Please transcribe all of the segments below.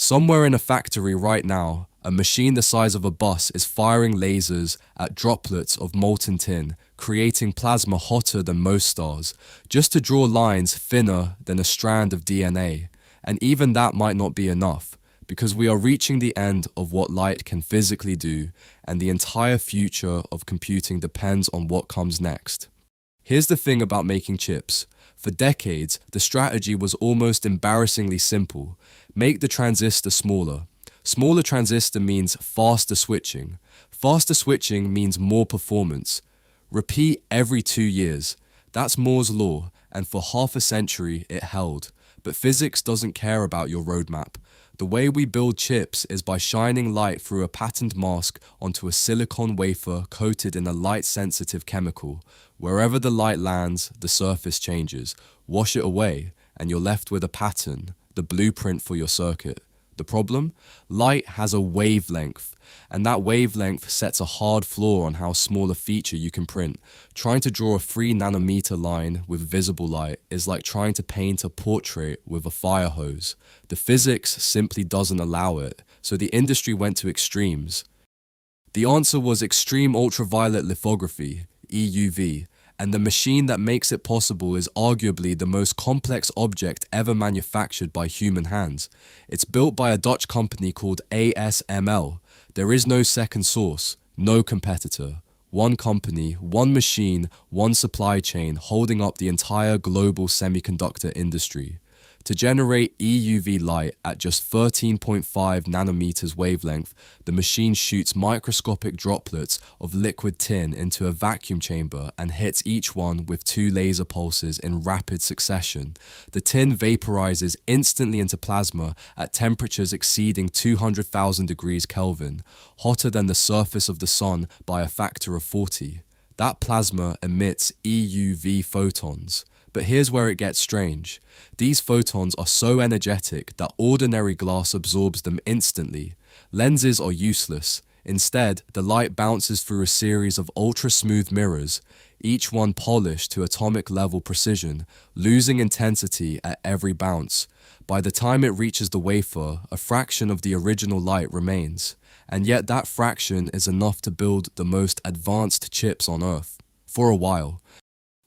Somewhere in a factory right now, a machine the size of a bus is firing lasers at droplets of molten tin, creating plasma hotter than most stars, just to draw lines thinner than a strand of DNA. And even that might not be enough, because we are reaching the end of what light can physically do, and the entire future of computing depends on what comes next. Here's the thing about making chips. For decades, the strategy was almost embarrassingly simple. Make the transistor smaller. Smaller transistor means faster switching. Faster switching means more performance. Repeat every 2 years. That's Moore's law, and for half a century it held. But physics doesn't care about your roadmap. The way we build chips is by shining light through a patterned mask onto a silicon wafer coated in a light-sensitive chemical. Wherever the light lands, the surface changes. Wash it away, and you're left with a pattern, the blueprint for your circuit. The problem? Light has a wavelength, and that wavelength sets a hard floor on how small a feature you can print. Trying to draw a 3 nanometer line with visible light is like trying to paint a portrait with a fire hose. The physics simply doesn't allow it, so the industry went to extremes. The answer was extreme ultraviolet lithography, EUV, and the machine that makes it possible is arguably the most complex object ever manufactured by human hands. It's built by a Dutch company called ASML. There is no second source, no competitor. One company, one machine, one supply chain holding up the entire global semiconductor industry. To generate EUV light at just 13.5 nanometers wavelength, the machine shoots microscopic droplets of liquid tin into a vacuum chamber and hits each one with 2 laser pulses in rapid succession. The tin vaporizes instantly into plasma at temperatures exceeding 200,000 degrees Kelvin, hotter than the surface of the sun by a factor of 40. That plasma emits EUV photons. But here's where it gets strange. These photons are so energetic that ordinary glass absorbs them instantly. Lenses are useless. Instead, the light bounces through a series of ultra-smooth mirrors, each one polished to atomic level precision, losing intensity at every bounce. By the time it reaches the wafer, a fraction of the original light remains. And yet that fraction is enough to build the most advanced chips on Earth. For a while.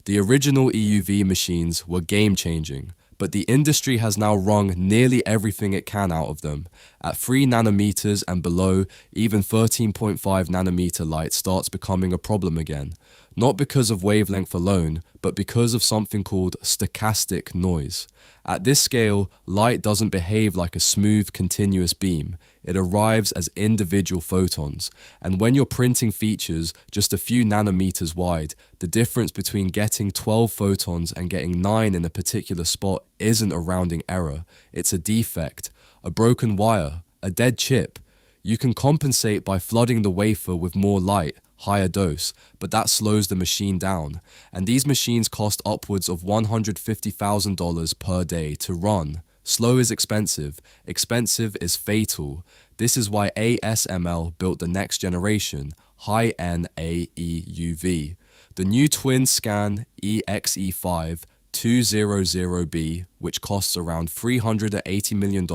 The original EUV machines were game-changing, but the industry has now wrung nearly everything it can out of them. At 3 nanometers and below, even 13.5 nanometer light starts becoming a problem again. Not because of wavelength alone, but because of something called stochastic noise. At this scale, light doesn't behave like a smooth, continuous beam. It arrives as individual photons, and when you're printing features just a few nanometers wide, the difference between getting 12 photons and getting 9 in a particular spot isn't a rounding error. It's a defect, a broken wire, a dead chip. You can compensate by flooding the wafer with more light, higher dose, but that slows the machine down, and these machines cost upwards of $150,000 per day to run. Slow is expensive. Expensive is fatal. This is why ASML built the next generation, High-NA EUV. The new twin-scan EXE5 200B, which costs around $380 million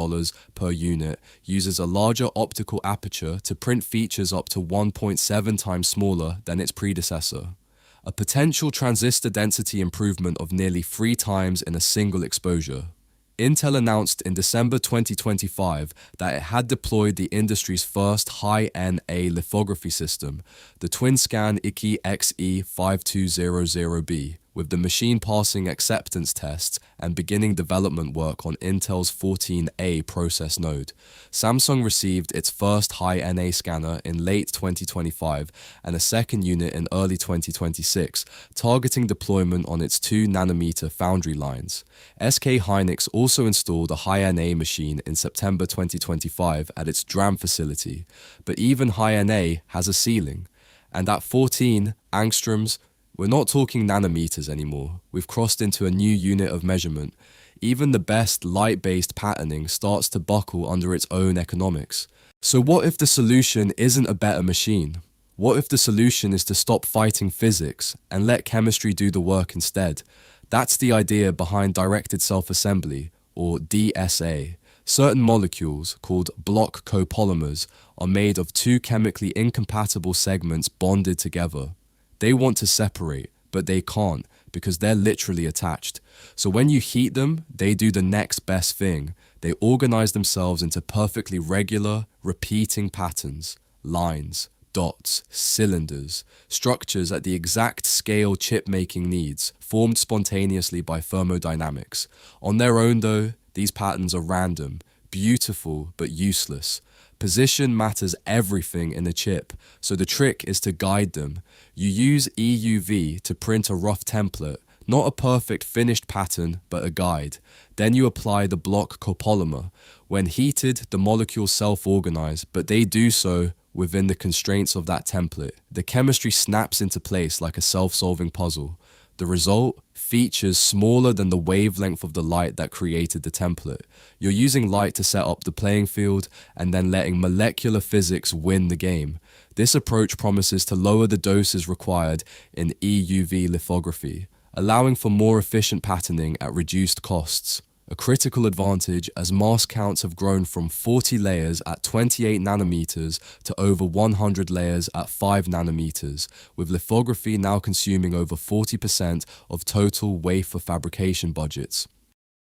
per unit, uses a larger optical aperture to print features up to 1.7 times smaller than its predecessor. A potential transistor density improvement of nearly 3 times in a single exposure. Intel announced in December 2025 that it had deployed the industry's first High-NA lithography system, the twin-scan EXE5200B, with the machine passing acceptance tests and beginning development work on Intel's 14A process node. Samsung received its first High-NA scanner in late 2025 and a second unit in early 2026, targeting deployment on its 2 nanometer foundry lines. SK Hynix also installed a High-NA machine in September 2025 at its DRAM facility, but even High-NA has a ceiling. And at 14 angstroms, we're not talking nanometers anymore. We've crossed into a new unit of measurement. Even the best light-based patterning starts to buckle under its own economics. So what if the solution isn't a better machine? What if the solution is to stop fighting physics and let chemistry do the work instead? That's the idea behind directed self-assembly, or DSA. Certain molecules, called block copolymers, are made of two chemically incompatible segments bonded together. They want to separate, but they can't because they're literally attached. So when you heat them, they do the next best thing. They organize themselves into perfectly regular, repeating patterns, lines, dots, cylinders, structures at the exact scale chip-making needs, formed spontaneously by thermodynamics. On their own, though, these patterns are random, beautiful, but useless. Position matters everything in a chip, so the trick is to guide them. You use EUV to print a rough template, not a perfect finished pattern, but a guide. Then you apply the block copolymer. When heated, the molecules self-organize, but they do so within the constraints of that template. The chemistry snaps into place like a self-solving puzzle. The result? Features smaller than the wavelength of the light that created the template. You're using light to set up the playing field and then letting molecular physics win the game. This approach promises to lower the doses required in EUV lithography, allowing for more efficient patterning at reduced costs. A critical advantage as mask counts have grown from 40 layers at 28 nanometers to over 100 layers at 5 nanometers, with lithography now consuming over 40% of total wafer fabrication budgets.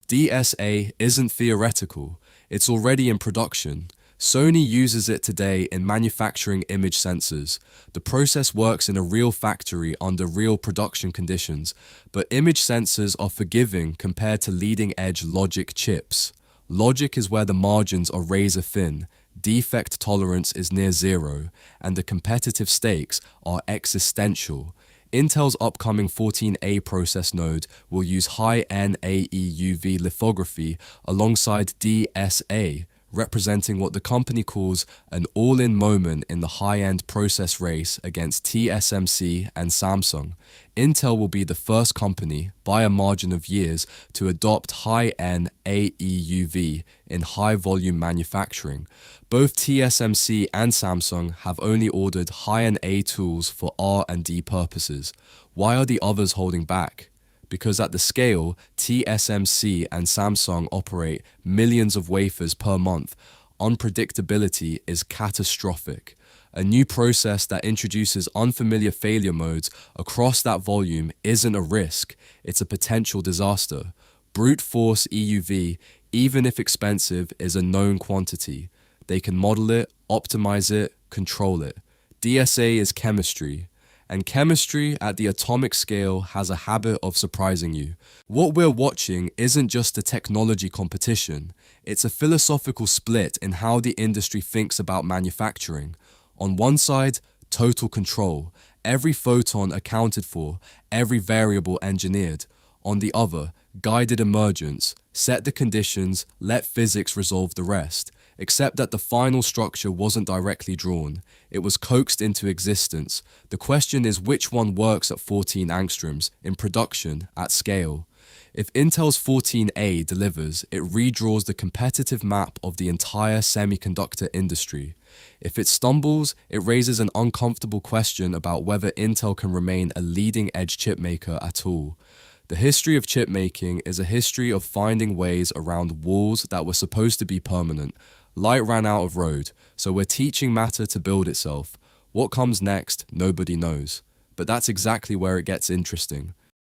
DSA isn't theoretical, it's already in production. Sony uses it today in manufacturing image sensors. The process works in a real factory under real production conditions, but image sensors are forgiving compared to leading-edge logic chips. Logic is where the margins are razor thin, defect tolerance is near zero, and the competitive stakes are existential. Intel's upcoming 14A process node will use High-NA EUV lithography alongside DSA, representing what the company calls an all-in moment in the high-end process race against TSMC and Samsung. Intel will be the first company, by a margin of years, to adopt High-NA EUV in high-volume manufacturing. Both TSMC and Samsung have only ordered High-NA tools for R&D purposes. Why are the others holding back? Because at the scale TSMC and Samsung operate millions of wafers per month, unpredictability is catastrophic. A new process that introduces unfamiliar failure modes across that volume isn't a risk, it's a potential disaster. Brute force EUV, even if expensive, is a known quantity. They can model it, optimize it, control it. DSA is chemistry. And chemistry at the atomic scale has a habit of surprising you. What we're watching isn't just a technology competition, it's a philosophical split in how the industry thinks about manufacturing. On one side, total control, every photon accounted for, every variable engineered. On the other, guided emergence, set the conditions, let physics resolve the rest. Except that the final structure wasn't directly drawn. It was coaxed into existence. The question is which one works at 14 angstroms, in production, at scale. If Intel's 14A delivers, it redraws the competitive map of the entire semiconductor industry. If it stumbles, it raises an uncomfortable question about whether Intel can remain a leading-edge chipmaker at all. The history of chipmaking is a history of finding ways around walls that were supposed to be permanent. Light ran out of road, so we're teaching matter to build itself. What comes next, nobody knows. But that's exactly where it gets interesting.